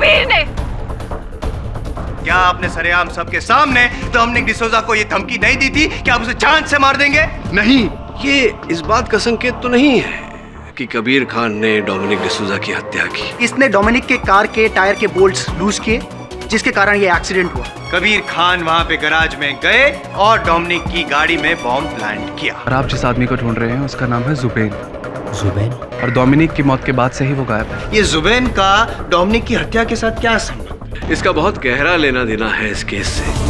कबीर ने। क्या आपने सरेआम सबके सामने डोमिनिक डिसोजा को ये धमकी नहीं दी थी कि आप उसे जान से मार देंगे? नहीं, ये इस बात का संकेत तो नहीं है कि कबीर खान ने डोमिनिक डिसोजा की हत्या की। इसने डोमिनिक के कार के टायर के बोल्ट्स लूज किए, जिसके कारण ये एक्सीडेंट हुआ। कबीर खान वहाँ पे गैराज में गए और डोमिनिक की गाड़ी में बॉम्ब प्लांट किया। और आप जिस आदमी को ढूंढ रहे हैं उसका नाम है जुबैन। जुबैन? और डोमिनिक की मौत के बाद से ही वो गायब है। ये जुबैन का डोमिनिक की हत्या के साथ क्या संबंध? इसका बहुत गहरा लेना देना है इस केस से।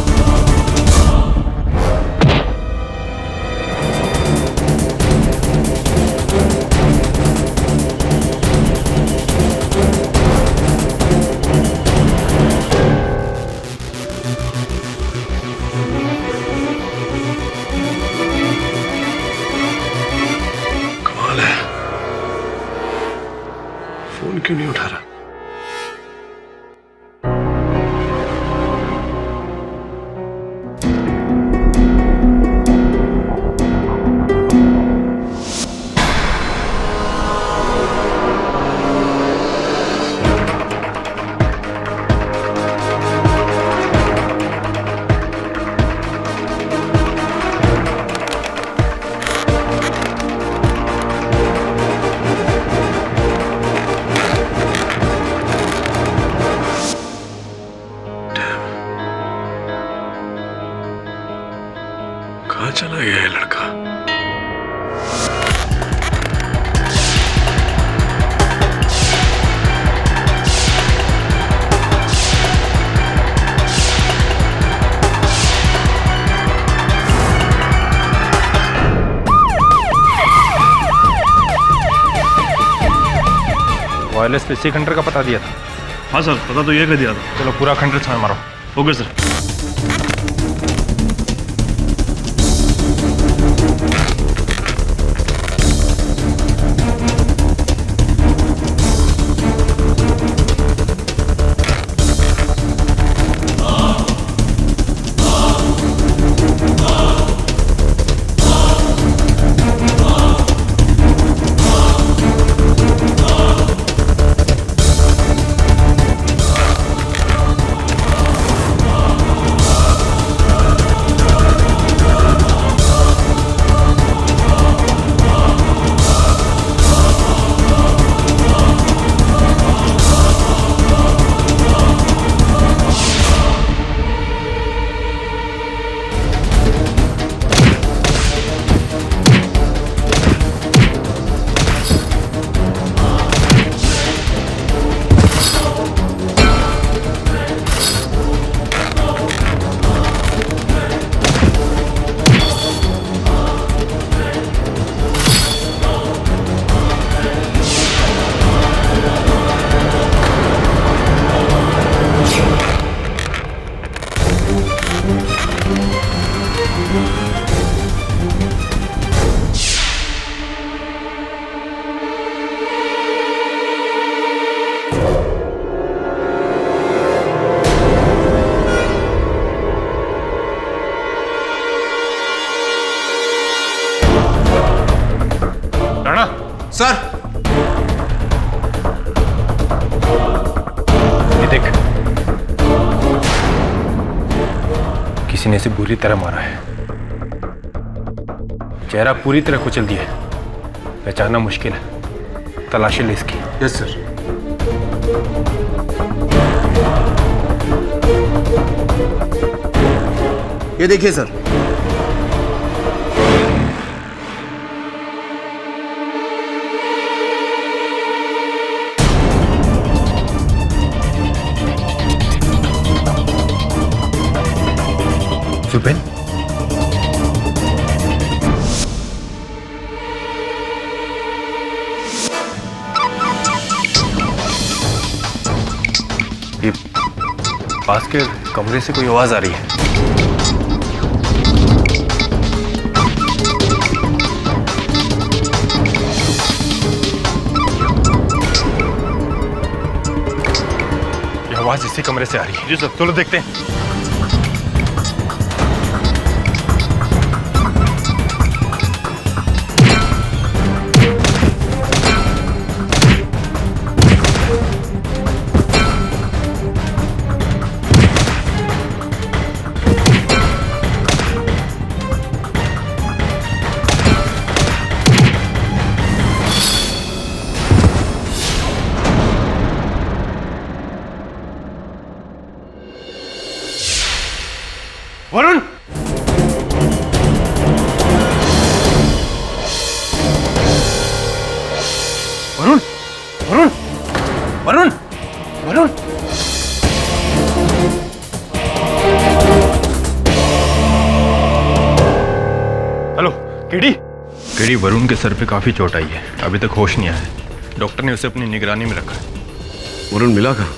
कमाल है, फोन क्यों नहीं उठा रहा? कहाँ चला गया है लड़का? वायरलेस पे 6 खंडर का पता दिया था। हाँ सर, पता तो ये कर दिया था। चलो पूरा खंडर छान मारो। Okay sir. राणा सर, ये देख, किसी ने इसे बुरी तरह मारा है। चेहरा पूरी तरह कुचल दिया है, पहचानना मुश्किल है। तलाशी ले इसकी। Yes sir. ये देखिए सर। जुबैन, ये पास के कमरे से कोई आवाज आ रही है। ये आवाज इसी कमरे से आ रही है। जी सर, चलो देखते हैं। Varun! Varun! Varun! Varun! Varun! Hello, KD? KD, Varun के सर पे काफी चोट आई है, अभी तक होश नहीं आया। डॉक्टर ने उसे अपनी निगरानी में रखा है। वरुण मिला कहाँ?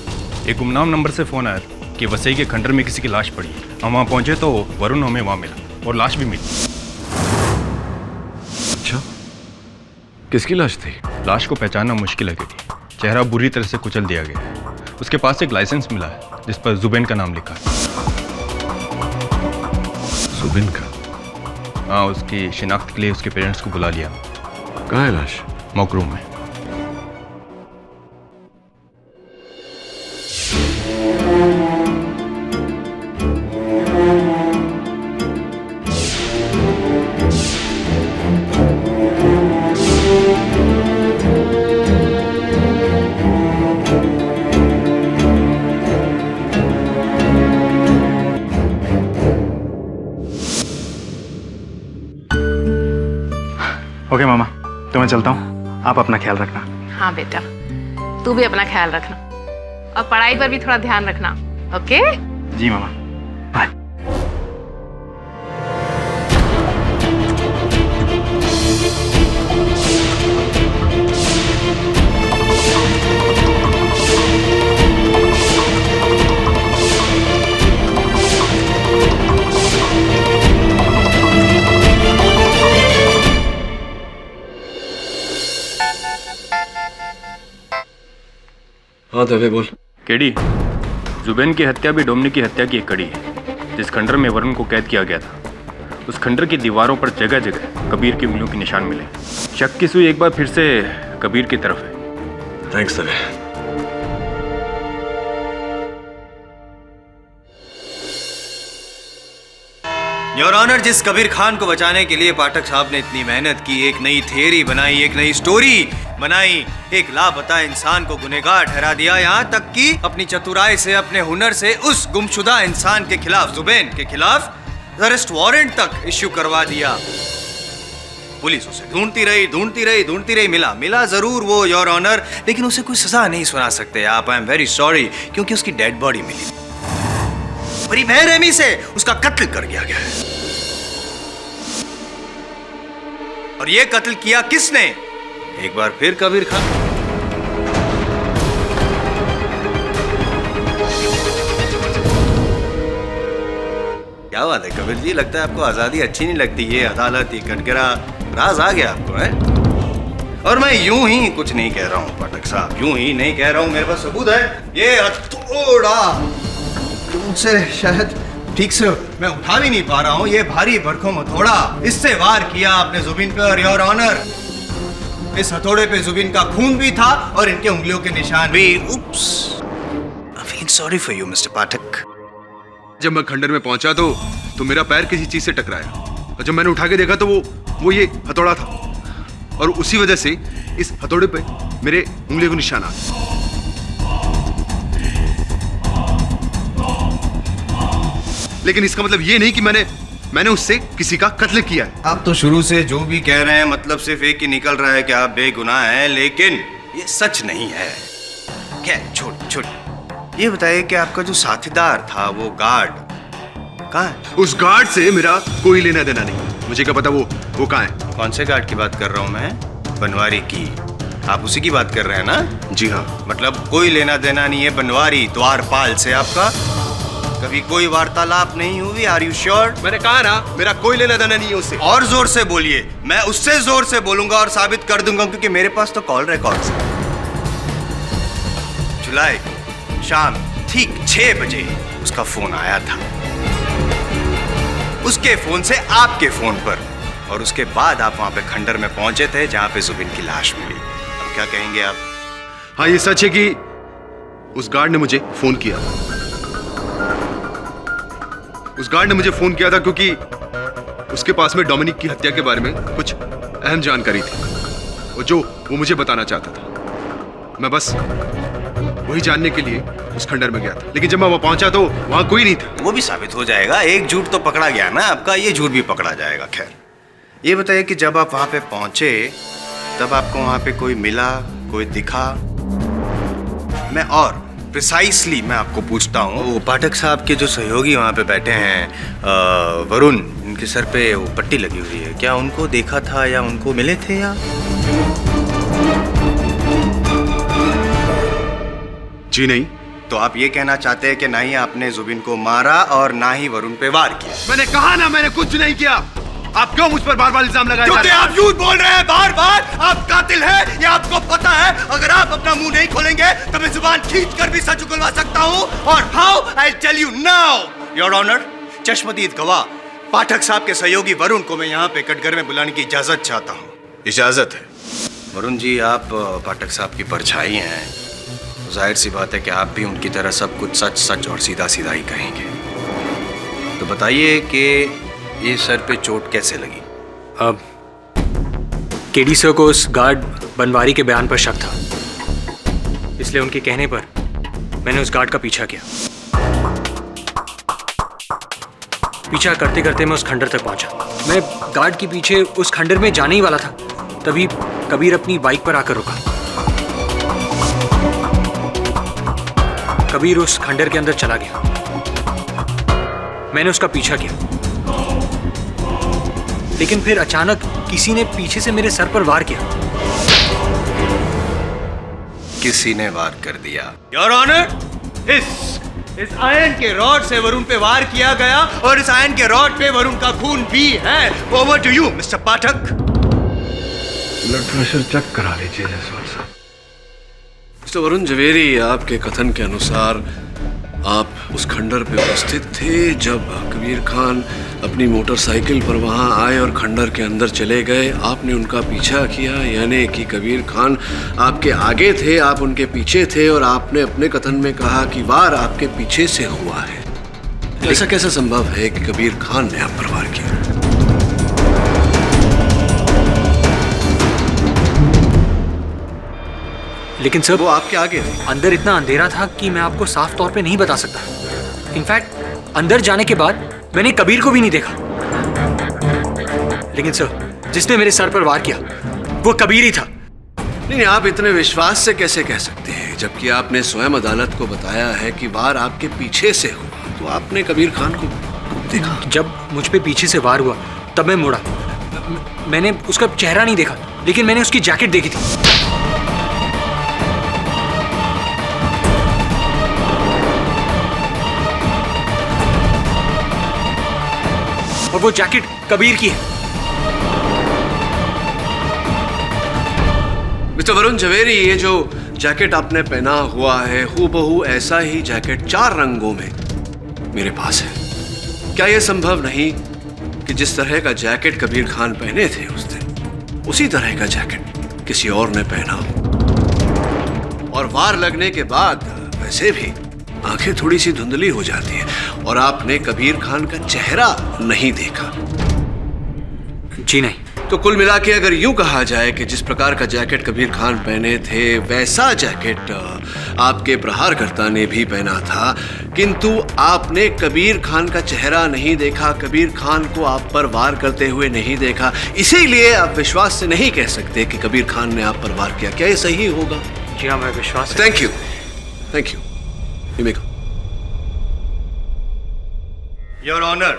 एक गुमनाम नंबर से फोन आया कि वसई के खंडर में किसी की लाश पड़ी है। हम वहाँ पहुंचे तो वरुण हमें वहाँ मिला और लाश भी मिली। अच्छा, किसकी लाश थी? लाश को पहचानना मुश्किल है केडी, चेहरा बुरी तरह से कुचल दिया गया है। उसके पास एक लाइसेंस मिला है जिस पर जुबैन का नाम लिखा है। जुबैन का? हाँ, उसकी शिनाख्त के लिए उसके पेरेंट्स को बुला लिया। कहाँ है लाश? मॉक रूम में। ओके मामा, तो मैं चलता हूँ, आप अपना ख्याल रखना। हाँ बेटा, तू भी अपना ख्याल रखना और पढ़ाई पर भी थोड़ा ध्यान रखना। ओके? जी मामा, बाय। हाँ दवे बोल। केडी, जुबैन की हत्या भी डोमिनिक की हत्या की एक कड़ी है। जिस खंडर में वरुण को कैद किया गया था, उस खंडर की दीवारों पर जगह जगह कबीर की उंगलियों के निशान मिले। शक की सुई एक बार फिर से कबीर की तरफ है। थैंक्स दवे। योर ऑनर, जिस कबीर खान को बचाने के लिए पाठक साहब ने इतनी मेहनत की, एक नई थियरी बनाई, एक नई स्टोरी बनाई, एक लापता इंसान को गुनहगार ठहरा दिया, यहाँ तक कि अपनी चतुराई से, अपने हुनर से उस गुमशुदा इंसान के खिलाफ, जुबैन के खिलाफ अरेस्ट वारंट तक इश्यू करवा दिया। पुलिस उसे ढूंढती रही, मिला जरूर वो योर ऑनर, लेकिन उसे कोई सजा नहीं सुना सकते आप। आई एम वेरी सॉरी, क्योंकि उसकी डेड बॉडी मिली, बड़ी बेरहमी से उसका कत्ल कर दिया गया है। और ये कत्ल किया किसने? एक बार फिर कबीर खान। क्या बात है कबीर जी, लगता है आपको आजादी अच्छी नहीं लगती। ये अदालत, ये कटघरा, राज आ गया आपको, है? और मैं यूं ही कुछ नहीं कह रहा हूं पाठक साहब, यूं ही नहीं कह रहा हूं, मेरे पास सबूत है। ये हथौड़ा मुझसे शायद ठीक से मैं उठा भी नहीं पा रहा हूँ, ये भारी भरकम हथौड़ा, इससे वार किया आपने जुबिन पे। और योर ऑनर, इस हथौड़े पे जुबिन का खून भी था और इनके उंगलियों के निशान भी। Oops, I am feeling sorry for you mister Pathak. जब मैं खंडर में पहुंचा तो मेरा पैर किसी चीज से टकराया, और जब मैंने उठा के देखा तो वो ये हथौड़ा था, और उसी वजह से इस हथौड़े पे मेरे उंगलियों के निशान आ गए। लेकिन इसका मतलब ये नहीं कि मैंने उससे किसी का कत्ल किया है। आप तो शुरू से जो भी कह रहे हैं, मतलब सिर्फ एक ही निकल रहा है कि आप बेगुनाह हैं, लेकिन ये सच नहीं है। क्या छोड़ ये बताइए कि आपका जो साथीदार था, वो गार्ड कहाँ है? उस गार्ड से मेरा कोई लेना देना नहीं, मुझे क्या पता वो कहाँ है। कौन से गार्ड की बात कर रहा हूँ मैं? बनवारी की। आप उसी की बात कर रहे हैं ना? जी हाँ। मतलब कोई लेना देना नहीं है बनवारी द्वारपाल से आपका? कभी कोई वार्तालाप नहीं हुई? Are you sure? मैंने कहा ना, मेरा कोई लेना देना नहीं है उससे। और जोर से बोलिए, मैं उससे जोर से बोलूंगा और साबित कर दूंगा, क्योंकि मेरे पास तो कॉल रिकॉर्ड्स है। जुलाई को शाम ठीक 6 बजे उसका फोन आया था, उसके फोन से आपके फोन पर, और उसके बाद आप वहां पे खंडर में पहुंचे थे जहां पे जुबिन की लाश मिली। अब क्या कहेंगे आप? हाँ, ये सच है कि उस गार्ड ने मुझे फोन किया। उस गार्ड ने मुझे फोन किया था क्योंकि उसके पास में डोमिनिक की हत्या के बारे में कुछ अहम जानकारी थी, और जो वो मुझे बताना चाहता था। मैं बस वही जानने के लिए उस खंडर में गया था, लेकिन जब मैं वहां पहुंचा तो वहां कोई नहीं था। वो भी साबित हो जाएगा, एक झूठ तो पकड़ा गया ना आपका, ये झूठ भी पकड़ा जाएगा। खैर ये बताइए कि जब आप वहां पे पहुंचे तब आपको वहां पे कोई मिला, कोई दिखा? और प्रिसाइसली मैं आपको पूछता हूँ, वो पाठक साहब के जो सहयोगी वहाँ पे बैठे हैं वरुण, इनके सर पे वो पट्टी लगी हुई है, क्या उनको देखा था या उनको मिले थे या? जी नहीं। तो आप ये कहना चाहते हैं कि ना ही आपने जुबिन को मारा और ना ही वरुण पे वार किया? मैंने कहा ना, मैंने कुछ नहीं किया। आप क्यों मुझ पर बार बार इल्जाम लगाए जा रहे हैं? आप झूठ बोल रहे हैं बार बार। आप कातिल हैं, ये आपको पता है। अगर आप अपना मुंह नहीं खोलेंगे तो मैं जुबान खींच कर भी सच उगलवा सकता हूँ। और how, I tell you now your honour, चश्मदीद गवाह पाठक साहब के सहयोगी वरुण को मैं यहाँ पे कटघर में बुलाने की इजाजत चाहता हूँ। इजाजत है? वरुण जी, आप पाठक साहब की परछाई हैं, जाहिर सी बात है कि आप भी उनकी तरह सब कुछ सच सच और सीधा सीधा ही कहेंगे। तो बताइए कि ये सर पे चोट कैसे लगी? अब केडी सर को उस गार्ड बनवारी के बयान पर शक था, इसलिए उनके कहने पर मैंने उस गार्ड का पीछा किया। पीछा करते करते मैं उस खंडर तक पहुंचा। मैं गार्ड के पीछे उस खंडर में जाने ही वाला था, तभी कबीर अपनी बाइक पर आकर रुका। कबीर उस खंडर के अंदर चला गया। मैंने उसका पीछा किया, लेकिन फिर अचानक किसी ने पीछे से मेरे सर पर वार किया। किसी ने वार कर दिया? योर ऑनर, इस आयन के रॉड से वरुण पे वार किया गया और इस आयन के रॉड पे वरुण का खून भी है। Over to you mister Pathak. Blood pressure check करा लीजिए जायसवाल साहब। मिस्टर वरुण जवेरी, आपके कथन के अनुसार आप उस खंडर पे उपस्थित थे जब कबीर खान अपनी मोटरसाइकिल पर वहां आए और खंडर के अंदर चले गए। आपने उनका पीछा किया, यानी कि कबीर खान आपके आगे थे, आप उनके पीछे थे, और आपने अपने कथन में कहा कि वार आपके पीछे से हुआ है। ऐसा कैसे संभव है कि कबीर खान ने आप पर वार किया? लेकिन सर, वो आपके आगे थे। अंदर इतना अंधेरा था कि मैं आपको साफ तौर पे नहीं बता सकता। इनफैक्ट अंदर जाने के बाद मैंने कबीर को भी नहीं देखा। लेकिन सर, जिसने मेरे सर पर वार किया वो कबीर ही था। नहीं, आप इतने विश्वास से कैसे कह सकते हैं, जबकि आपने स्वयं अदालत को बताया है कि वार आपके पीछे से हुआ? तो आपने कबीर खान को देखा? जब मुझ पे पीछे से वार हुआ तब मैं मुड़ा। मैंने उसका चेहरा नहीं देखा, लेकिन मैंने उसकी जैकेट देखी थी। और वो जैकेट कबीर की है। मिस्टर वरुण जवेरी, ये जो जैकेट आपने पहना हुआ है हूबहू ऐसा ही जैकेट 4 रंगों में मेरे पास है। क्या यह संभव नहीं कि जिस तरह का जैकेट कबीर खान पहने थे उस दिन, उसी तरह का जैकेट किसी और ने पहना हो? और वार लगने के बाद वैसे भी आंखें थोड़ी सी धुंधली हो जाती है, और आपने कबीर खान का चेहरा नहीं देखा? जी नहीं। तो कुल मिला के अगर यूं कहा जाए कि जिस प्रकार का जैकेट कबीर खान पहने थे वैसा जैकेट आपके प्रहारकर्ता ने भी पहना था, किंतु आपने कबीर खान का चेहरा नहीं देखा, कबीर खान को आप पर वार करते हुए नहीं देखा, इसीलिए आप विश्वास से नहीं कह सकते कि कबीर खान ने आप पर वार किया। क्या ये सही होगा? जी हाँ, मैं विश्वास। Thank you, thank you. Your honour,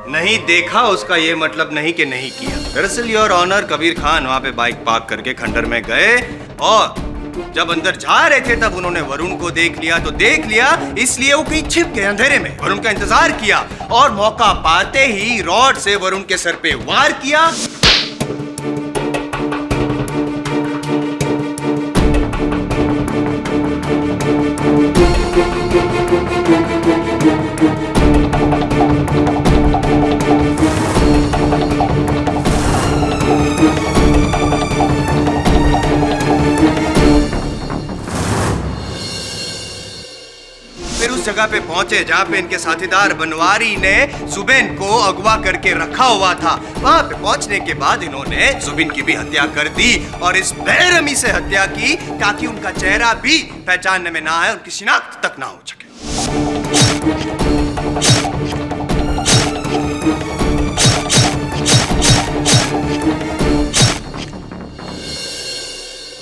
नहीं देखा उसका ये मतलब नहीं कि नहीं किया। दरअसल योर ऑनर, कबीर खान वहां पे बाइक पार्क करके खंडर में गए और जब अंदर जा रहे थे तब उन्होंने वरुण को देख लिया। तो देख लिया इसलिए वो कहीं छिप गए अंधेरे में, वरुण का इंतजार किया और मौका पाते ही रॉड से वरुण के सर पे वार किया। फिर उस जगह पे पहुंचे जहाँ पे इनके साथीदार बनवारी ने जुबेन को अगवा करके रखा हुआ था। वहाँ पे पहुंचने के बाद इन्होंने जुबेन की भी हत्या कर दी और इस बेरहमी से हत्या की ताकि उनका चेहरा भी पहचानने में ना आए, उनकी शिनाख्त तक ना हो सके।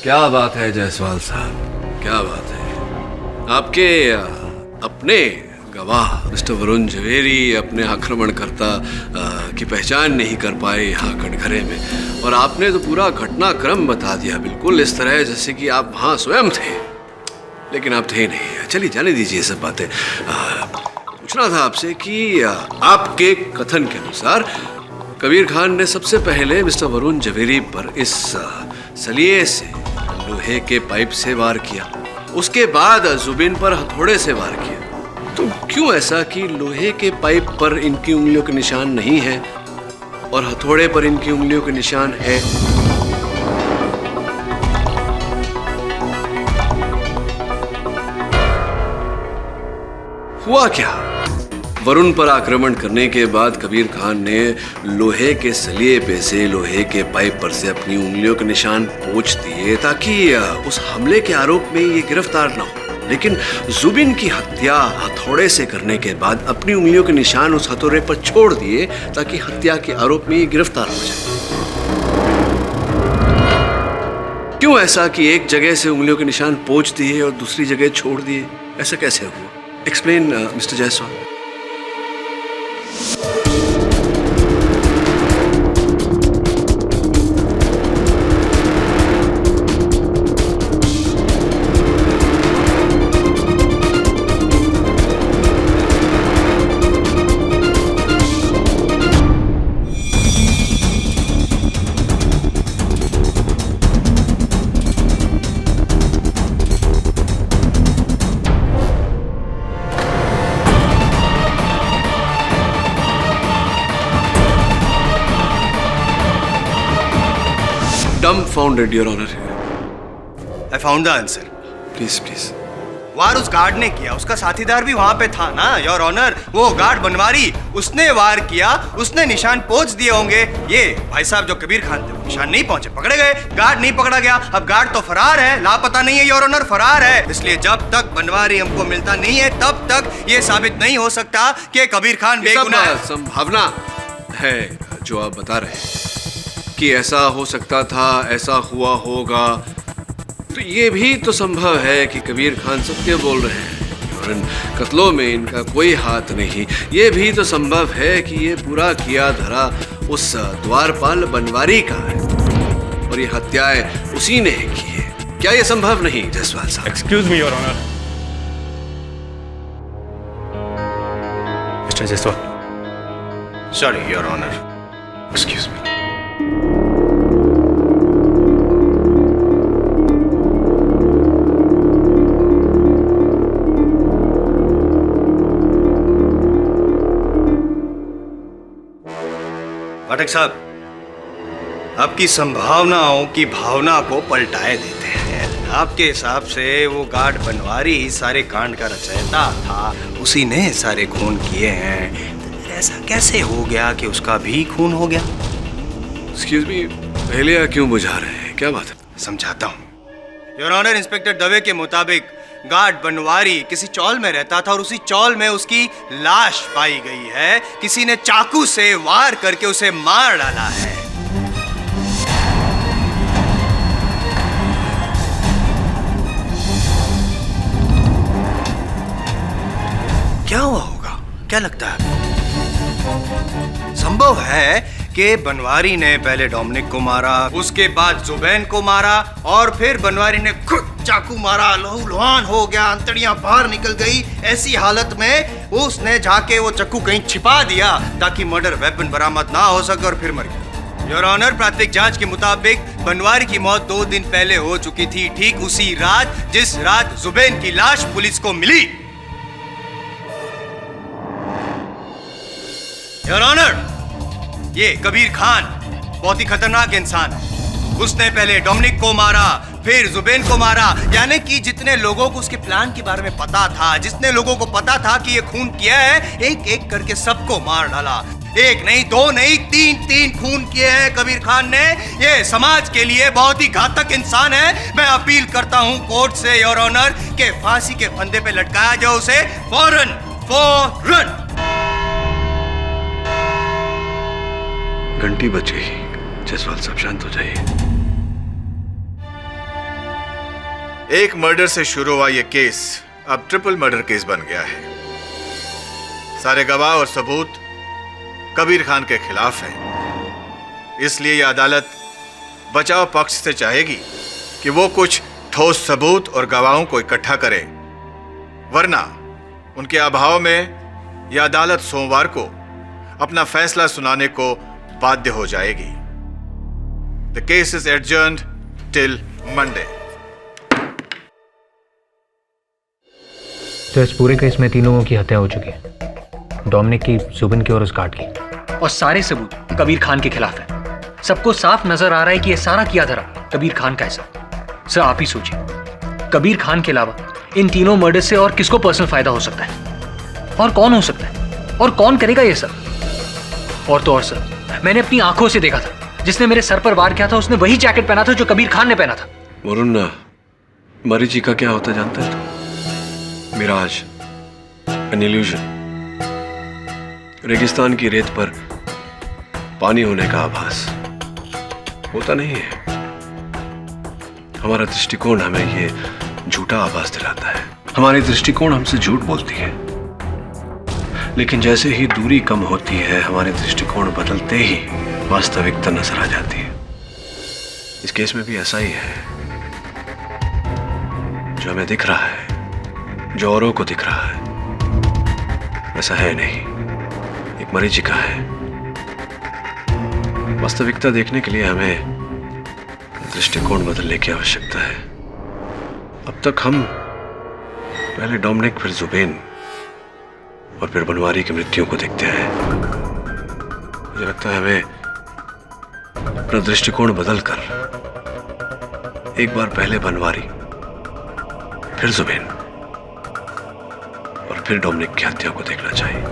क्या बात है जायसवाल साहब, क्या बात है। आपके अपने गवाह मिस्टर वरुण जवेरी अपने आक्रमणकर्ता की पहचान नहीं कर पाए यहाँ कटघरे में, और आपने तो पूरा घटनाक्रम बता दिया बिल्कुल इस तरह जैसे कि आप वहाँ स्वयं थे, लेकिन आप थे नहीं। चलिए जाने दीजिए ये सब बातें। पूछना था आपसे कि आपके कथन के अनुसार कबीर खान ने सबसे पहले मिस्टर वरुण जवेरी पर इस सलिए से लोहे के पाइप से वार किया, उसके बाद जुबेन पर हथौड़े से वार किया। तो क्यों ऐसा कि लोहे के पाइप पर इनकी उंगलियों के निशान नहीं है और हथौड़े पर इनकी उंगलियों के निशान है? हुआ क्या? वरुण पर आक्रमण करने के बाद कबीर खान ने लोहे के सलिए पे से लोहे के पाइप पर से अपनी उंगलियों के निशान पोंछ दिए ताकि उस हमले के आरोप में ये गिरफ्तार ना हो। लेकिन जुबिन की हत्या हथौड़े से करने के बाद अपनी उंगलियों के निशान उस हथौड़े पर छोड़ दिए ताकि हत्या के आरोप में ये गिरफ्तार हो जाए। क्यों ऐसा कि एक जगह से उंगलियों के निशान पोंछ दिए और दूसरी जगह छोड़ दिए? ऐसा कैसे हुआ? Explain mister Jaiswal. Dumbfounded, Your Honor. I found the answer. Please, please. वार उस गार्ड ने किया, उसका साथीदार भी वहां पे था ना योर ऑनर। वो गार्ड बनवारी, उसने वार किया, उसने निशान पोंछ दिए होंगे। ये भाई साहब जो कबीर खान थे निशान नहीं पहुंचे, पकड़े गए। गार्ड नहीं पकड़ा गया। अब गार्ड तो फरार है, लापता नहीं है योर ऑनर, फरार है। इसलिए जब तक बनवारी हमको मिलता नहीं है तब तक ये साबित नहीं हो सकता कि कबीर खान बेगुनाह है। संभावना है जो आप बता रहे हैं कि ऐसा हो सकता था, ऐसा हुआ होगा, तो ये भी तो संभव है कि कबीर खान सत्य बोल रहे हैं और इन कत्लों में इनका कोई हाथ नहीं। ये भी तो संभव है कि ये पूरा किया धरा उस द्वारपाल बनवारी का है और ये हत्याएं उसी ने की है। क्या ये संभव नहीं जायसवाल साहब? Excuse me your honour. Mister Jaiswal. Sorry your honour, excuse me. Pathak साहब, आपकी संभावनाओं की भावना को पलटाए देते हैं। आपके हिसाब से वो गार्ड बनवारी ही सारे कांड का रचयिता था, उसी ने सारे खून किए हैं। ऐसा कैसे हो गया कि उसका भी खून हो गया? एक्सक्यूज मी, पहले क्यों बुझा रहे हैं? क्या बात है? समझाता हूँ योर ऑनर। इंस्पेक्टर दवे के मुताबिक गार्ड बनवारी किसी चौल में रहता था और उसी चौल में उसकी लाश पाई गई है। किसी ने चाकू से वार करके उसे मार डाला है। क्या हुआ होगा? क्या लगता है? संभव है कि बनवारी ने पहले डोमिनिक को मारा, उसके बाद जुबैन को मारा और फिर बनवारी ने खुद चाकू मारा, लहू लुहान हो गया, अंतड़ियां बाहर निकल गई। ऐसी हालत में उसने जाके वो चाकू कहीं छिपा दिया ताकि मर्डर वेपन बरामद ना हो सके और फिर मर गया। योर ऑनर, प्राथमिक जांच के मुताबिक बनवारी की मौत 2 दिन पहले हो चुकी थी, ठीक उसी रात जिस रात जुबैन की लाश पुलिस को मिली। योर ऑनर, ये कबीर खान बहुत ही खतरनाक इंसान है। उसने पहले डोमिनिक को मारा, फिर जुबैन को मारा। यानी कि जितने लोगों को उसके प्लान के बारे में पता था, जितने लोगों को पता था कि ये खून किया है, एक एक करके सबको मार डाला। एक नहीं, दो नहीं, तीन खून किए हैं कबीर खान ने। ये समाज के लिए बहुत ही घातक इंसान है। मैं अपील करता हूँ कोर्ट से योर ऑनर के फांसी के फंदे पे लटकाया जाए उसे फौरन। घंटी बज गई। जयसवाल साहब शांत हो जाइए। एक मर्डर से शुरू हुआ यह केस अब ट्रिपल मर्डर केस बन गया है। सारे गवाह और सबूत कबीर खान के खिलाफ हैं। इसलिए यह अदालत बचाव पक्ष से चाहेगी कि वो कुछ ठोस सबूत और गवाहों को इकट्ठा करे, वरना उनके अभाव में यह अदालत सोमवार को अपना फैसला सुनाने को बाध्य हो जाएगी। The case is adjourned till Monday. तो इस पूरे केस में 3 लोगों की हत्या हो चुकी है, डोमिनिक की, जुबिन की और उस गार्ड की, और सारे सबूत कबीर खान के खिलाफ है। सबको साफ नजर आ रहा है कि यह सारा किया धरा कबीर खान का है। सर आप ही सोचिए, कबीर खान के अलावा इन तीनों मर्डर से और किसको पर्सनल फायदा हो सकता है, और कौन हो सकता है, और कौन करेगा ये सब? और तो और सर, मैंने अपनी आंखों से देखा था, जिसने मेरे सर पर वार किया था उसने वही जैकेट पहना था जो कबीर खान ने पहना था। वरुण, मरीची का क्या होता जानता है तू? मिराज, एन इल्यूजन, रेगिस्तान की रेत पर पानी होने का आभास होता नहीं है। हमारा दृष्टिकोण हमें ये झूठा आभास दिलाता है। हमारी दृष्टिकोण हमसे झूठ बोलती है, लेकिन जैसे ही दूरी कम होती है, हमारे दृष्टिकोण बदलते ही वास्तविकता नजर आ जाती है। इस केस में भी ऐसा ही है। जो हमें दिख रहा है, जो औरों को दिख रहा है, वैसा है नहीं। एक मरीचिका है। वास्तविकता देखने के लिए हमें दृष्टिकोण बदलने की आवश्यकता है। अब तक हम पहले डोमिनिक, फिर जुबैन और फिर बनवारी की मृत्यु को देखते हैं। मुझे लगता है हमें अपना दृष्टिकोण बदलकर एक बार पहले बनवारी, फिर जुबैन और फिर डोमिनिक की हत्या को देखना चाहिए।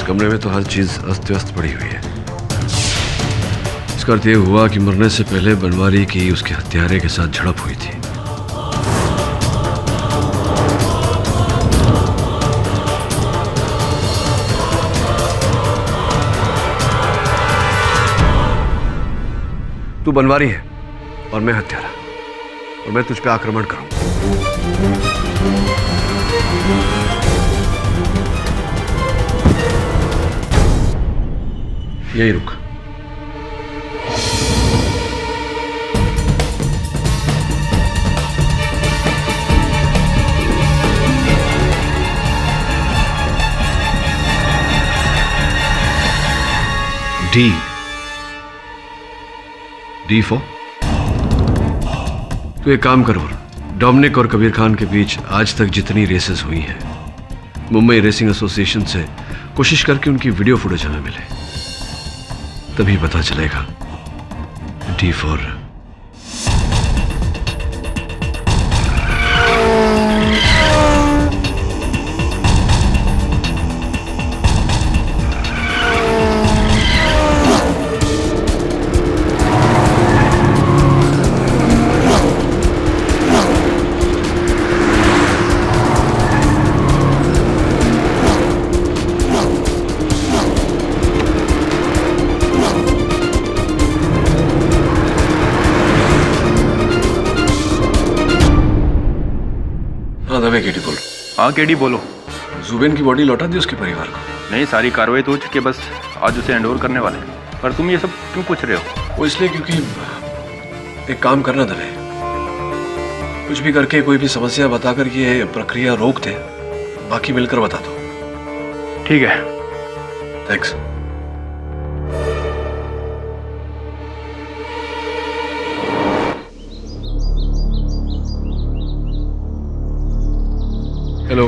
कमरे में तो हर चीज अस्त व्यस्त पड़ी हुई है। इसका अर्थ यह हुआ कि मरने से पहले बनवारी की उसके हत्यारे के साथ झड़प हुई थी। तू बनवारी है और मैं हत्यारा, और मैं तुझ पे आक्रमण करूंगा। यही रुक। डी फॉर तो एक काम करो, डोमिनिक और कबीर खान के बीच आज तक जितनी रेसेस हुई हैं, मुंबई रेसिंग एसोसिएशन से कोशिश करके उनकी वीडियो फुटेज हमें मिले, तभी पता चलेगा। डी फॉर केडी बोलो। हाँ केडी बोलो। जुबैन की बॉडी लौटा दी उसके परिवार को? नहीं, सारी कार्रवाई तो हो चुकी है, बस आज उसे हैंड ओवर करने वाले हैं। पर तुम ये सब क्यों पूछ रहे हो? वो इसलिए क्योंकि एक काम करना दले, कुछ भी करके कोई भी समस्या बताकर ये प्रक्रिया रोक दे, बाकी मिलकर बता दो। ठीक है। थैंक्स। हेलो।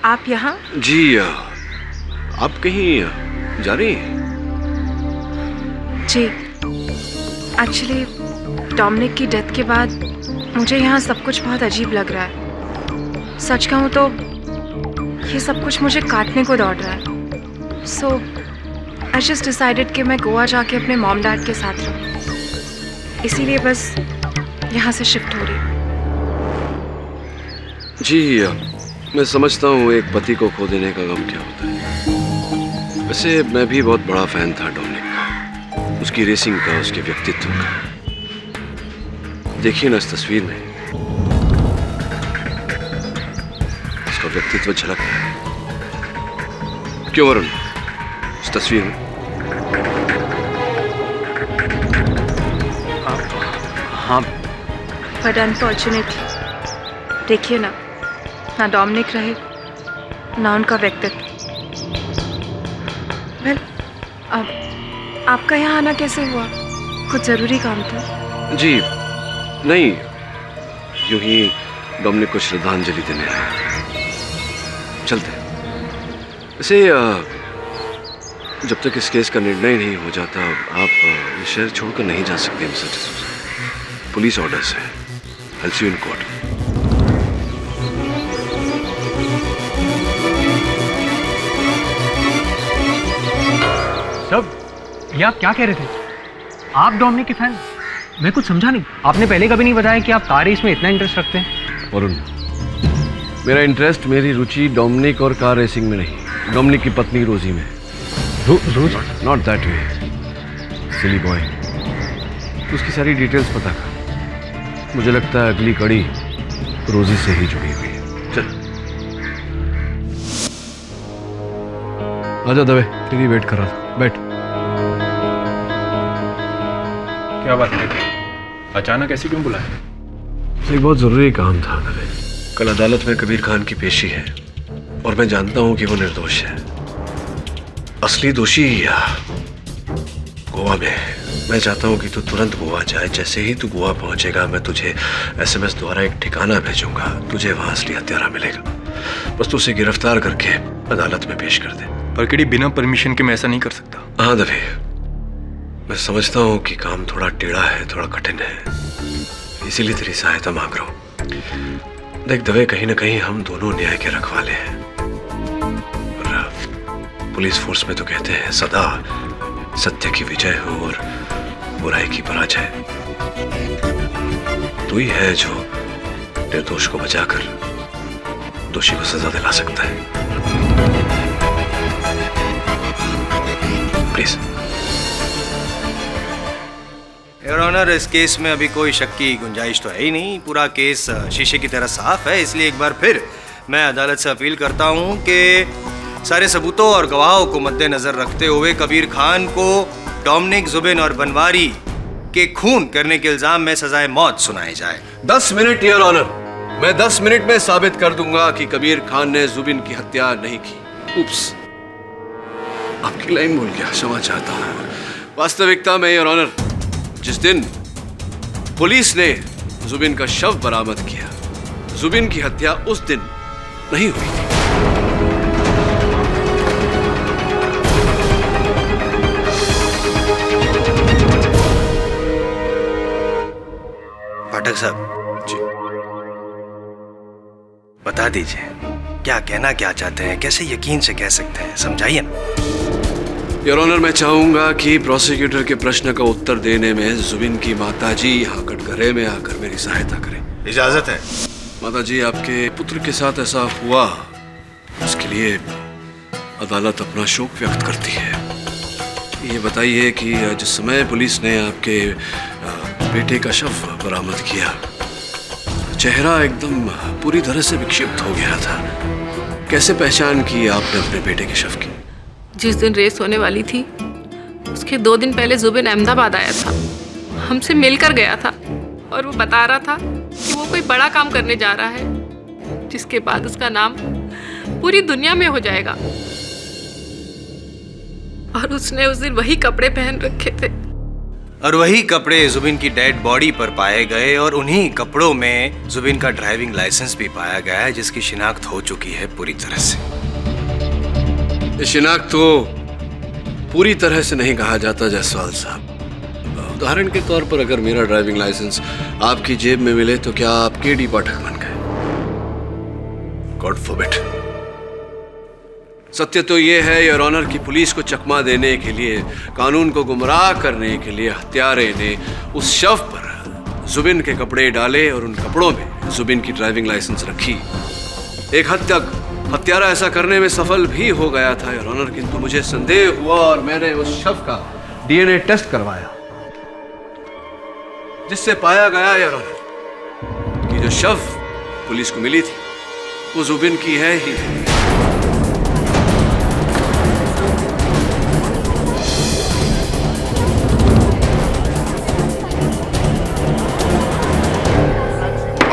आप यहाँ? जी, आप कहीं जा रही हैं? जी, एक्चुअली डोमिनिक की डेथ के बाद मुझे यहाँ सब कुछ बहुत अजीब लग रहा है। सच कहूँ तो ये सब कुछ मुझे काटने को दौड़ रहा है। सो आई जस्ट डिसाइडेड कि मैं गोवा जाके अपने मॉम डैड के साथ रहूँ, इसीलिए बस यहाँ से शिफ्ट हो रही हूँ। जी, मैं समझता हूँ एक पति को खो देने का गम क्या होता है। वैसे मैं भी बहुत बड़ा फैन था डोमिनिक का, उसकी रेसिंग का, उसके व्यक्तित्व का। देखिए ना इस तस्वीर में उसका व्यक्तित्व झलक रहा है। क्यों वरुण, इस तस्वीर में? हाँ, बट अनफॉर्चुनेटली देखिए ना डोमिनिक रहे ना उनका व्यक्तित्व। वेल, अब आपका यहाँ आना कैसे हुआ? कुछ ज़रूरी काम था? जी नहीं, यूं ही डोमिनिक को श्रद्धांजलि देने आए। चलते। वैसे जब तक इस केस का निर्णय नहीं हो जाता आप ये शहर छोड़कर नहीं जा सकते मिस्टर डिसूजा। पुलिस ऑर्डर्स है। I'll see you in court. सब ये आप क्या कह रहे थे? आप डोमिनिक के फैन? मैं कुछ समझा नहीं। आपने पहले कभी नहीं बताया कि आप कार रेस में इतना इंटरेस्ट रखते हैं। वरुण, मेरा इंटरेस्ट, मेरी रुचि डोमिनिक और कार रेसिंग में नहीं, डोमिनिक की पत्नी रोजी में। Rose? Not that way, silly boy. उसकी सारी डिटेल्स पता कर। मुझे लगता है अगली कड़ी रोजी से ही जुड़ी हुई है। चल आजा दवे, तेरी वेट कर रहा था। बैठ। क्या बात है? अचानक ऐसे क्यों बुलाया? एक बहुत जरूरी काम था दवे। कल अदालत में कबीर खान की पेशी है और मैं जानता हूं कि वो निर्दोष है। असली दोषी गोवा में है। मैं चाहता हूं कि तू तुरंत गोवा जाए। जैसे ही तू गोवा पहुंचेगा मैं तुझे SMS द्वारा एक ठिकाना भेजूंगा। तुझे वहां असली हत्यारा मिलेगा। बस तू उसे गिरफ्तार करके अदालत में पेश कर दे। पर किडी, बिना परमिशन के मैं ऐसा नहीं कर सकता। हाँ दवे, मैं समझता हूँ कि काम थोड़ा टेढ़ा है, थोड़ा कठिन है, इसीलिए तेरी सहायता मांग रहा हूँ। देख दवे, कहीं ना कहीं हम दोनों न्याय के रखवाले हैं। और पुलिस फोर्स में तो कहते हैं सदा सत्य की विजय हो और बुराई की पराजय। तू ही है जो निर्दोष को बचाकर दोषी को सजा दिला सकता है। प्लीज। योर ऑनर, इस केस में अभी कोई शक की गुंजाइश तो है ही नहीं। पूरा केस शीशे की तरह साफ है। इसलिए एक बार फिर मैं अदालत से अपील करता हूं कि सारे सबूतों और गवाहों को मद्देनजर रखते हुए कबीर खान को डोमिनिक, जुबिन और बनवारी के खून करने के इल्जाम में सजाए मौत सुनाई जाए। 10 मिनट योर ऑनर। मैं 10 मिनट में साबित कर दूंगा कि कबीर खान ने जुबिन की हत्या नहीं की। उप्स, आपकी लाइन भूल गया, क्षमा चाहता हूं। वास्तविकता में योर ऑनर, जिस दिन पुलिस ने जुबिन का शव बरामद किया, जुबिन की हत्या उस दिन नहीं हुई थी। पाठक साहब जी, बता दीजिए क्या कहना क्या चाहते हैं, कैसे यकीन से कह सकते हैं, समझाइए ना। योर ऑनर, मैं चाहूंगा कि प्रोसिक्यूटर के प्रश्न का उत्तर देने में जुबिन की माताजी यहाँ कटघरे में आकर मेरी सहायता करें। इजाजत है। माताजी, आपके पुत्र के साथ ऐसा हुआ, उसके लिए अदालत अपना शोक व्यक्त करती है। ये बताइए कि जिस समय पुलिस ने आपके बेटे का शव बरामद किया, चेहरा एकदम पूरी तरह से विक्षिप्त हो गया था। कैसे पहचान की आपने अपने बेटे के शव की? जिस दिन रेस होने वाली थी उसके 2 दिन पहले जुबिन अहमदाबाद आया था, हमसे मिलकर गया था और वो बता रहा था कि वो वो कोई बड़ा काम करने जा रहा है जिसके बाद उसका नाम पूरी दुनिया में हो जाएगा। और उसने उस दिन वही कपड़े पहन रखे थे और वही कपड़े जुबिन की डेड बॉडी पर पाए गए और उन्हीं कपड़ों में जुबिन का ड्राइविंग लाइसेंस भी पाया गया है, जिसकी शिनाख्त हो चुकी है पूरी तरह से। ये शिनाख्त तो पूरी तरह से नहीं कहा जाता जायसवाल साहब। उदाहरण के तौर पर अगर मेरा ड्राइविंग लाइसेंस आपकी जेब में मिले तो क्या आप केडी पाठक बन गए? God forbid. सत्य तो ये है योर ऑनर की पुलिस को चकमा देने के लिए, कानून को गुमराह करने के लिए हत्यारे ने उस शव पर जुबिन के कपड़े डाले और उन कपड़ों में जुबिन की ड्राइविंग लाइसेंस रखी। एक हद तक हत्यारा ऐसा करने में सफल भी हो गया था योर ऑनर, किंतु मुझे संदेह हुआ और मैंने उस शव का डीएनए टेस्ट करवाया, जिससे पाया गया योर ऑनर कि जो शव पुलिस को मिली थी वो जुबिन की है ही।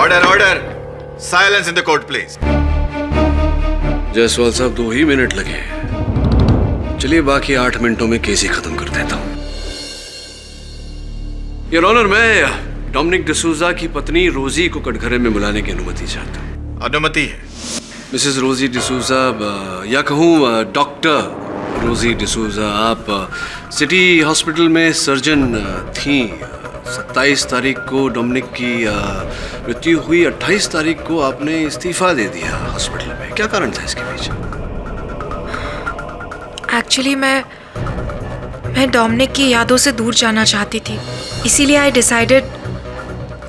Order order, silence in the court please. Jaiswal साहब 2 ही मिनट लगे, चलिए बाकी 8 मिनटों में केस ही खत्म कर देता हूं। योर ऑनर, मैं डोमिनिक डिसूजा की पत्नी रोजी को कटघरे में बुलाने की अनुमति चाहता हूं। अनुमति है। मिसेस रोजी डिसूजा, या कहूँ डॉक्टर रोजी डिसूजा, आप सिटी हॉस्पिटल में सर्जन थी। 27 तारीख को डोमिनिक की मृत्यु हुई, 28 तारीख को आपने इस्तीफा दे दिया हॉस्पिटल में। क्या कारण था इसके पीछे? एक्चुअली मैं डोमिनिक की यादों से दूर जाना चाहती थी, इसीलिए आई डिसाइडेड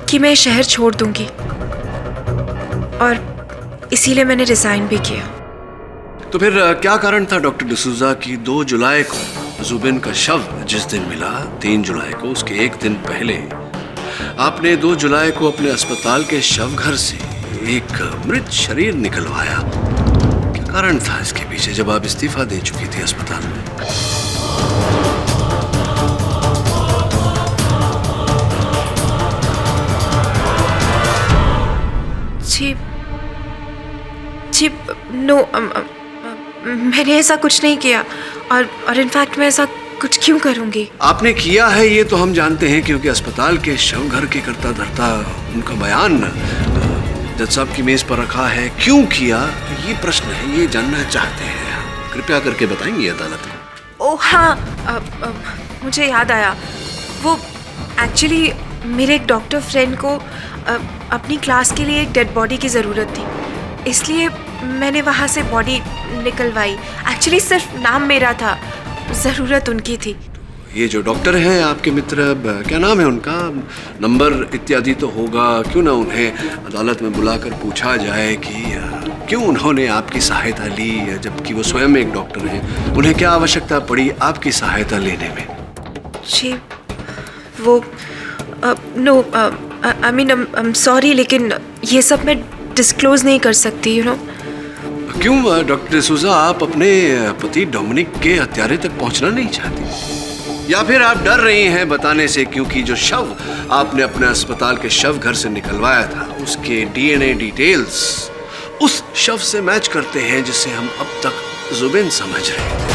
कि मैं शहर छोड़ दूंगी और इसीलिए मैंने रिजाइन भी किया। तो फिर क्या कारण था डॉक्टर डिसूजा की 2 जुलाई को जुबिन का शव जिस दिन मिला, 3 जुलाई को, उसके एक दिन पहले आपने 2 जुलाई को अपने अस्पताल के शव घर से एक मृत शरीर निकलवाया? क्या कारण था इसके पीछे जब आप इस्तीफा दे चुकी थी अस्पताल में? जी नो, मैंने ऐसा कुछ नहीं किया और इनफैक्ट मैं ऐसा कुछ क्यों करूंगी? आपने किया है ये तो हम जानते हैं, क्योंकि अस्पताल के शव घर के करता धरता उनका बयान जज साहब की मेज पर रखा है। क्यों किया ये प्रश्न है, ये जानना चाहते हैं। कृपया करके बताएंगे अदालत को। ओह हाँ, मुझे याद आया। वो एक्चुअली मेरे एक डॉक्टर फ्रेंड को अपनी क्लास के लिए एक डेड बॉडी की ज़रूरत थी, इसलिए मैंने वहाँ से बॉडी निकलवाई। एक्चुअली सिर्फ नाम मेरा था, ज़रूरत उनकी थी। ये जो डॉक्टर हैं आपके मित्र, क्या नाम है उनका? नंबर इत्यादि तो होगा। क्यों ना उन्हें अदालत में बुलाकर पूछा जाए कि क्यों उन्होंने आपकी सहायता ली, जबकि वो स्वयं एक डॉक्टर हैं। उन्हें क्या आवश्यकता पड़ी आपकी सहायता लेने में? जी वो no, I mean I am sorry, लेकिन ये सब मैं डिस्क्लोज नहीं कर सकती, यू नो। क्यों डॉक्टर डिसूजा, आप अपने पति डोमिनिक के हत्यारे तक पहुंचना नहीं चाहती, या फिर आप डर रही हैं बताने से क्योंकि जो शव आपने अपने अस्पताल के शव घर से निकलवाया था उसके डीएनए डिटेल्स उस शव से मैच करते हैं जिसे हम अब तक जुबिन समझ रहे हैं?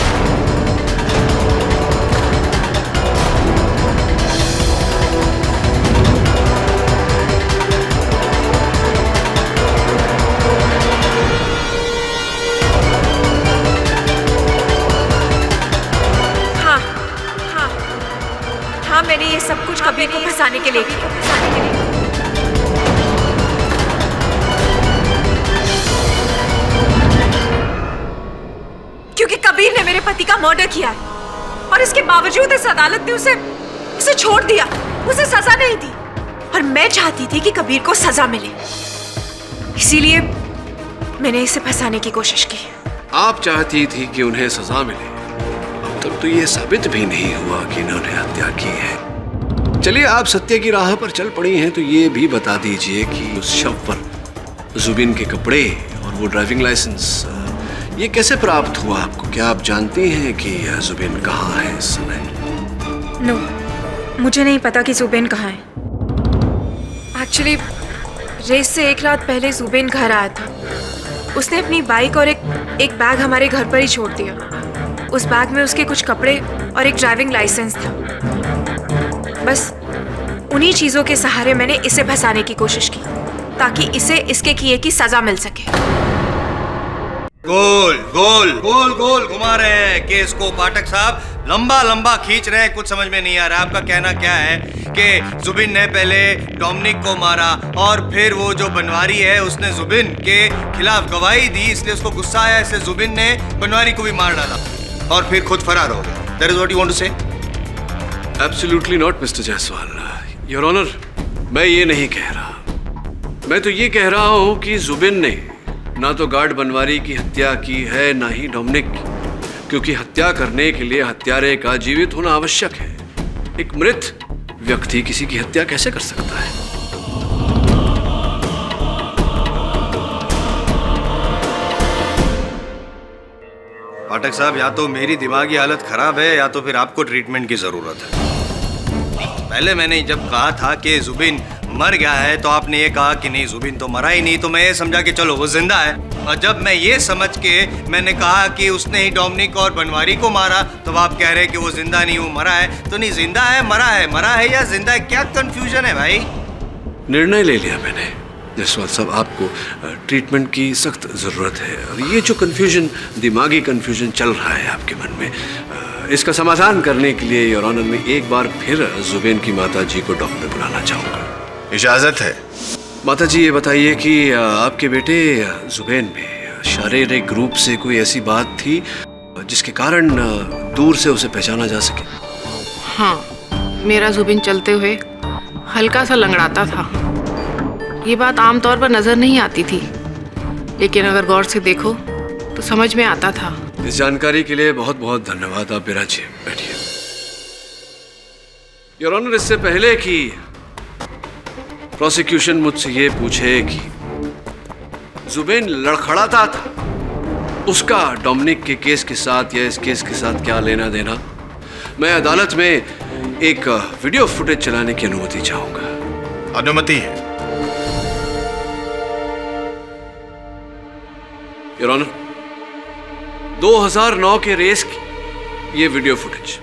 मैंने ये सब कुछ कबीर को फंसाने के लिए क्योंकि कबीर ने मेरे पति का मर्डर किया है और इसके बावजूद इस अदालत ने उसे छोड़ दिया, उसे सजा नहीं दी। और मैं चाहती थी कि कबीर को सजा मिले, इसीलिए मैंने इसे फंसाने की कोशिश की। आप चाहती थी कि उन्हें सजा मिले, अब तक तो ये साबित भी नहीं हुआ कि इन्होंने हत्या की है। चलिए, आप सत्य की राह पर चल पड़ी हैं तो ये भी बता दीजिए कि उस शव पर जुबिन के कपड़े और वो ड्राइविंग लाइसेंस ये कैसे प्राप्त हुआ आपको? क्या आप जानती हैं कि जुबिन कहाँ है इस समय? नो, मुझे नहीं पता कि जुबिन कहाँ है। एक्चुअली रेस से एक रात पहले जुबेन घर आया था। उसने अपनी बाइक और एक बैग हमारे घर पर ही छोड़ दिया। उस बैग में उसके कुछ कपड़े और एक ड्राइविंग लाइसेंस था। बस उन्हीं चीज़ों के सहारे मैंने इसे फंसाने की कोशिश की ताकि इसे इसके किए की सजा मिल सके। गोल गोल गोल गोल घुमा रहे हैं केस को पाठक साहब, लंबा लंबा खींच रहे हैं, कुछ समझ में नहीं आ रहा। आपका कहना क्या है कि जुबिन ने पहले डोमिनिक को मारा और फिर वो जो बनवारी है उसने जुबिन के खिलाफ गवाही दी, इसलिए उसको गुस्सा आया, इसलिए जुबिन ने बनवारी को भी मार डाला और फिर खुद फरार हो गया। That is what you want to say? Absolutely not mister Jaiswal. Your honour, मैं ये नहीं कह रहा। मैं तो ये कह रहा हूं कि जुबिन ने ना तो गार्ड बनवारी की हत्या की है ना ही डोमिनिक की, क्योंकि हत्या करने के लिए हत्यारे का जीवित होना आवश्यक है। एक मृत व्यक्ति किसी की हत्या कैसे कर सकता है? पाठक साहब, या तो मेरी दिमागी हालत खराब है या तो फिर आपको ट्रीटमेंट की जरूरत है। पहले मैंने जब कहा था कि जुबिन मर गया है तो आपने ये कहा कि नहीं जुबिन तो मरा ही नहीं, तो मैं ये समझा कि चलो वो जिंदा है। और जब मैं ये समझ के मैंने कहा कि उसने ही डोमिनिक और बनवारी को मारा तो आप कह रहे हैं कि वो जिंदा नहीं, वो मरा है। तो नहीं, जिंदा है, मरा है या जिंदा है, क्या कंफ्यूजन है भाई? निर्णय ले लिया मैंने जायसवाल साहब, आपको ट्रीटमेंट की सख्त ज़रूरत है। और ये जो कन्फ्यूजन, दिमागी कन्फ्यूजन चल रहा है आपके मन में, इसका समाधान करने के लिए योर ऑनर में एक बार फिर जुबेन की माता जी को डॉक्टर बुलाना चाहूँगा। इजाजत है। माता जी, ये बताइए कि आपके बेटे जुबेन में शारीरिक रूप से कोई ऐसी बात थी जिसके कारण दूर से उसे पहचाना जा सके? हाँ, मेरा जुबिन चलते हुए हल्का सा लंगड़ाता था। ये बात आमतौर पर नजर नहीं आती थी, लेकिन अगर गौर से देखो तो समझ में आता था। इस जानकारी के लिए बहुत बहुत धन्यवाद। आप बिराजिए, बैठिए। योर ऑनर, इससे पहले कि प्रोसिक्यूशन मुझसे ये पूछे कि जुबेन लड़खड़ाता था, उसका डोमिनिक के केस के साथ या इस केस के साथ क्या लेना देना, मैं अदालत में एक वीडियो फुटेज चलाने की अनुमति चाहूंगा। अनुमति है। योर ऑनर, 2009 के रेस की ये वीडियो फुटेज,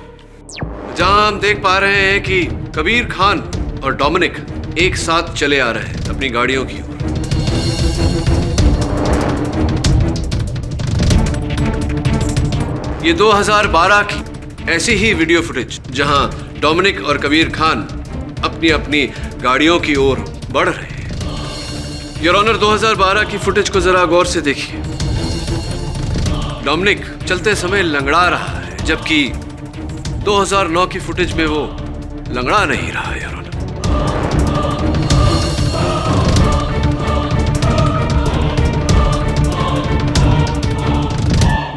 जहां हम देख पा रहे हैं कि कबीर खान और डोमिनिक एक साथ चले आ रहे हैं अपनी गाड़ियों की ओर। ये 2012 की ऐसी ही वीडियो फुटेज जहां डोमिनिक और कबीर खान अपनी अपनी गाड़ियों की ओर बढ़ रहे हैं। योर ऑनर, 2012 की फुटेज को जरा गौर से देखिए। डोमिनिक चलते समय लंगड़ा रहा है, जबकि 2009 की फुटेज में वो लंगड़ा नहीं रहा है। योर ऑनर,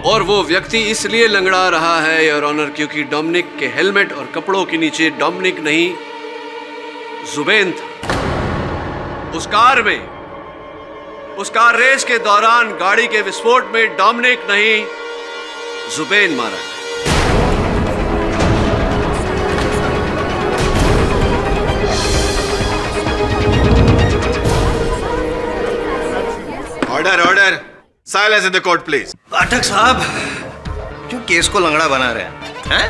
और वो व्यक्ति इसलिए लंगड़ा रहा है योर ऑनर क्योंकि डोमिनिक के हेलमेट और कपड़ों के नीचे डोमिनिक नहीं जुबेन था। उस कार रेस के दौरान गाड़ी के विस्फोट में डोमिनिक नहीं जुबेन मारा गया। Order silence in the court please. Pathak साहब, क्यों केस को लंगड़ा बना रहे हैं?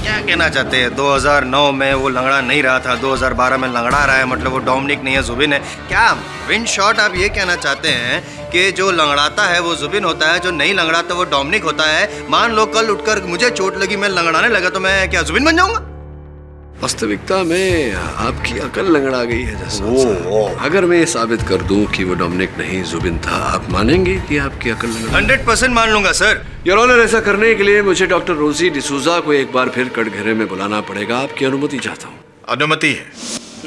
क्या कहना चाहते हैं? 2009 में वो लंगड़ा नहीं रहा था, 2012 में लंगड़ा रहा है, मतलब वो डोमिनिक नहीं है, जुबिन है। क्या इन शॉर्ट आप ये कहना चाहते हैं कि जो लंगड़ाता है वो जुबिन होता है, जो नहीं लंगड़ाता वो डोमिनिक होता है? मान लो कल उठकर मुझे चोट लगी, मैं लंगड़ाने लगा, तो मैं क्या जुबिन बन जाऊंगा? वास्तविकता में आपकी अकल लंगड़ा गई है जैसा। अगर मैं ये साबित कर दूं कि वो डोमिनिक नहीं जुबिन था, आप मानेंगे कि आपकी अकल लंगड़ा? 100% मान लूंगा सर। योर ऑनर, ऐसा करने के लिए मुझे डॉक्टर रोजी डिसूजा को एक बार फिर कटघरे में बुलाना पड़ेगा। आपकी अनुमति चाहता हूँ। अनुमति है।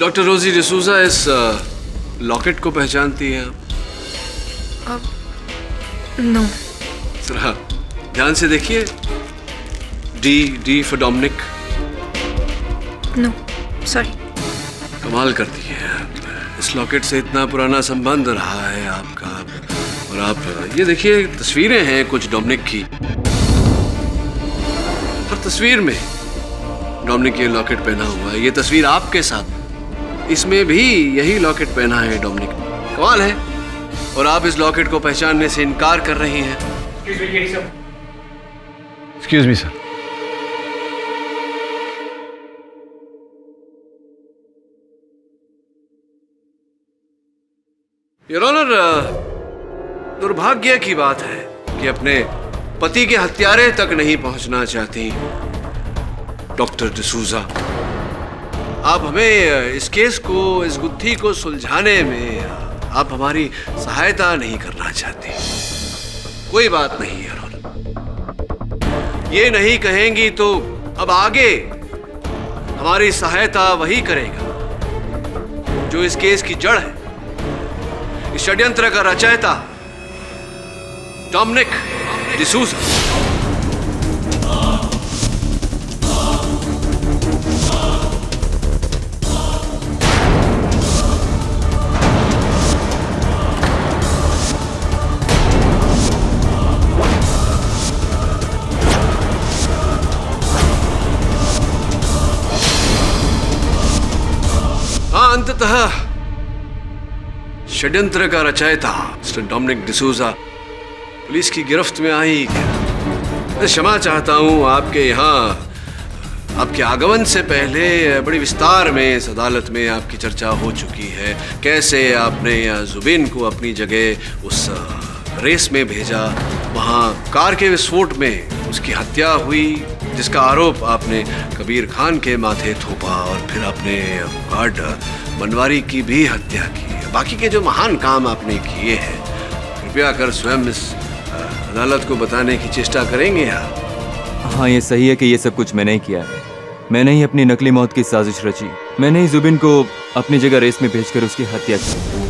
डॉक्टर रोजी डिसूजा, इस लॉकेट को पहचानती हैं आप? नो। जरा ध्यान से देखिए। D for Dominic. No, sorry. कमाल करती है, इस लॉकेट से इतना पुराना संबंध रहा है आपका। और आप ये देखिए, तस्वीरें हैं कुछ डोमिनिक की, और तस्वीर में डोमिनिक ये लॉकेट पहना हुआ है। ये तस्वीर आपके साथ, इसमें भी यही लॉकेट पहना है डोमिनिक। कमाल है। और आप इस लॉकेट को पहचानने से इनकार कर रही हैं। Excuse me sir. Your honour, दुर्भाग्य की बात है कि अपने पति के हत्यारे तक नहीं पहुंचना चाहती डॉक्टर डिसूजा। आप हमें इस केस को, इस गुत्थी को सुलझाने में आप हमारी सहायता नहीं करना चाहती। कोई बात नहीं योर ऑनर, ये नहीं कहेंगी तो अब आगे हमारी सहायता वही करेगा जो इस केस की जड़ है, इस षड्यंत्र का रचयिता डोमिनिक डिसूजा। हाँ, अंततः षड्यंत्र का रचयिता मिस्टर डोमिनिक डिसूजा पुलिस की गिरफ्त में आई। मैं क्षमा चाहता हूं, आपके यहाँ आपके आगमन से पहले बड़ी विस्तार में इस अदालत में आपकी चर्चा हो चुकी है। कैसे आपने जुबिन को अपनी जगह उस रेस में भेजा, वहाँ कार के विस्फोट में उसकी हत्या हुई, जिसका आरोप आपने कबीर खान के माथे थोपा, और फिर आपने गार्ड बनवारी की भी हत्या की। बाकी के जो महान काम आपने किए हैं, कृपया कर स्वयं इस अदालत को बताने की चेष्टा करेंगे आप? हाँ, ये सही है कि ये सब कुछ मैंने ही किया है। मैंने ही अपनी नकली मौत की साजिश रची। मैंने ही जुबिन को अपनी जगह रेस में भेजकर उसकी हत्या की।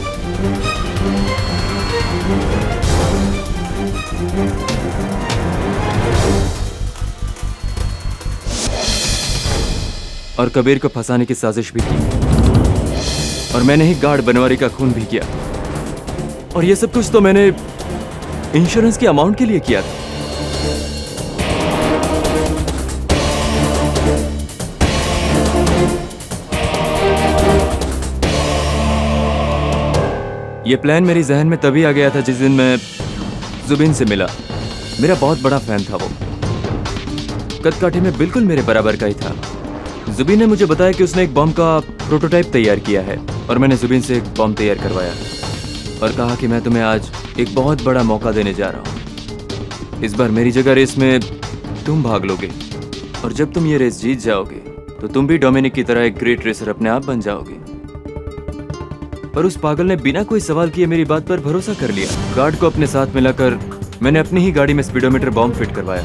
और कबीर को फंसाने की साजिश भी की। और मैंने ही गार्ड बनवारी का खून भी किया। और ये सब कुछ तो मैंने इंश्योरेंस की अमाउंट के लिए किया था। ये प्लान मेरी जहन में तभी आ गया था जिस दिन मैं जुबिन से मिला। मेरा बहुत बड़ा फैन था वो। कदकाठी में बिल्कुल मेरे बराबर का ही था। जुबिन ने मुझे बताया कि उसने एक बम का प्रोटोटाइप तैयार किया है, और मैंने जुबिन से एक बम तैयार करवाया और कहा कि मैं तुम्हें आज एक बहुत बड़ा मौका देने जा रहा हूँ। इस बार मेरी जगह रेस में तुम भाग लोगे, और जब तुम ये रेस जीत जाओगे तो तुम भी डोमिनिक की तरह एक ग्रेट रेसर अपने आप बन जाओगे। पर उस पागल ने बिना कोई सवाल किए मेरी बात पर भरोसा कर लिया। गार्ड को अपने साथ मिलाकर मैंने अपनी ही गाड़ी में स्पीडोमीटर बॉम्ब फिट करवाया।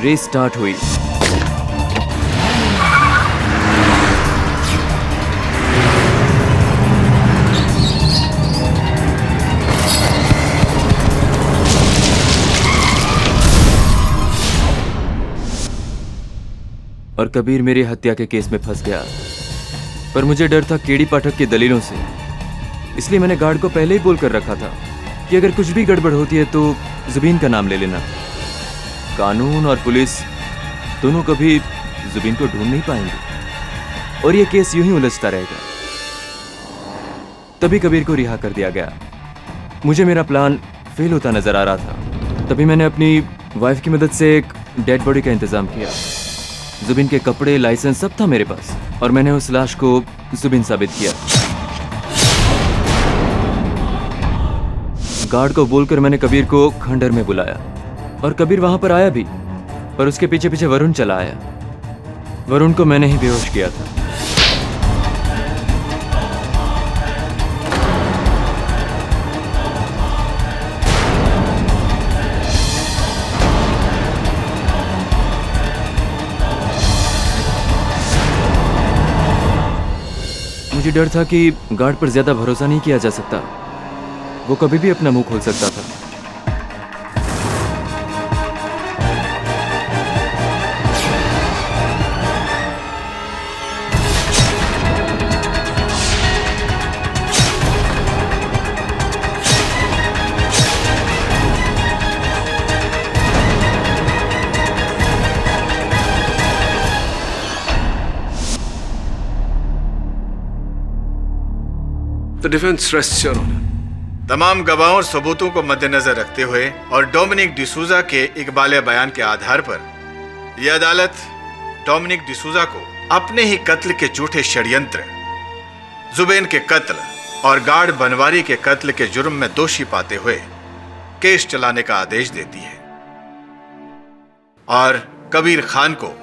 रेस स्टार्ट हुई। और कबीर मेरी हत्या के केस में फंस गया। पर मुझे डर था केडी पाठक की दलीलों से, इसलिए मैंने गार्ड को पहले ही बोल कर रखा था कि अगर कुछ भी गड़बड़ होती है तो जुबिन का नाम ले लेना। कानून और पुलिस दोनों कभी जुबिन को ढूंढ नहीं पाएंगे और ये केस यूं ही उलझता रहेगा। तभी कबीर को रिहा कर दिया गया। मुझे मेरा प्लान फेल होता नजर आ रहा था। तभी मैंने अपनी वाइफ की मदद से एक डेड बॉडी का इंतजाम किया। जुबिन के कपड़े, लाइसेंस सब था मेरे पास, और मैंने उस लाश को जुबिन साबित किया। गार्ड को बोलकर मैंने कबीर को खंडर में बुलाया, और कबीर वहां पर आया भी, पर उसके पीछे पीछे वरुण चला आया। वरुण को मैंने ही बेहोश किया था। मुझे डर था कि गार्ड पर ज्यादा भरोसा नहीं किया जा सकता। वो कभी भी अपना मुंह खोल सकता था। The defence rests your honour. तमाम गवाहों और सबूतों को मद्देनजर रखते हुए और डोमिनिक डिसूजा के इकबालिया बयान के आधार पर यह अदालत डोमिनिक डिसूजा को अपने ही कत्ल के झूठे षड्यंत्र, जुबैन के कत्ल और गार्ड बनवारी के कत्ल के जुर्म में दोषी पाते हुए केस चलाने का आदेश देती है और कबीर खान को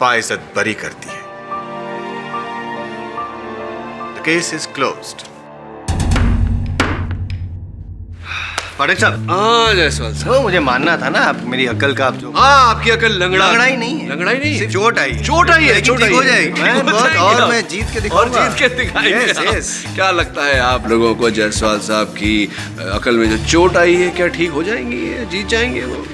बाइज्जत बरी करती है। The case is closed. Pathak साहब। हाँ जायसवाल साहब। वो मुझे मानना था ना, आप मेरी अकल का आप जो। हाँ, आपकी अकल लंगड़ाई नहीं है। लंगड़ाई नहीं, सिर्फ चोट आई। चोट आई है, चोट आई हो जाएगी। मैं बहुत और मैं जीत के दिखाऊंगा। और जीत के दिखाएंगे। Yes, yes. क्या लगता है आप लोगों को जायसवाल साहब की अकल में जो चोट आई है क्या ठीक हो जाएंगी, जीत जाएंगे वो?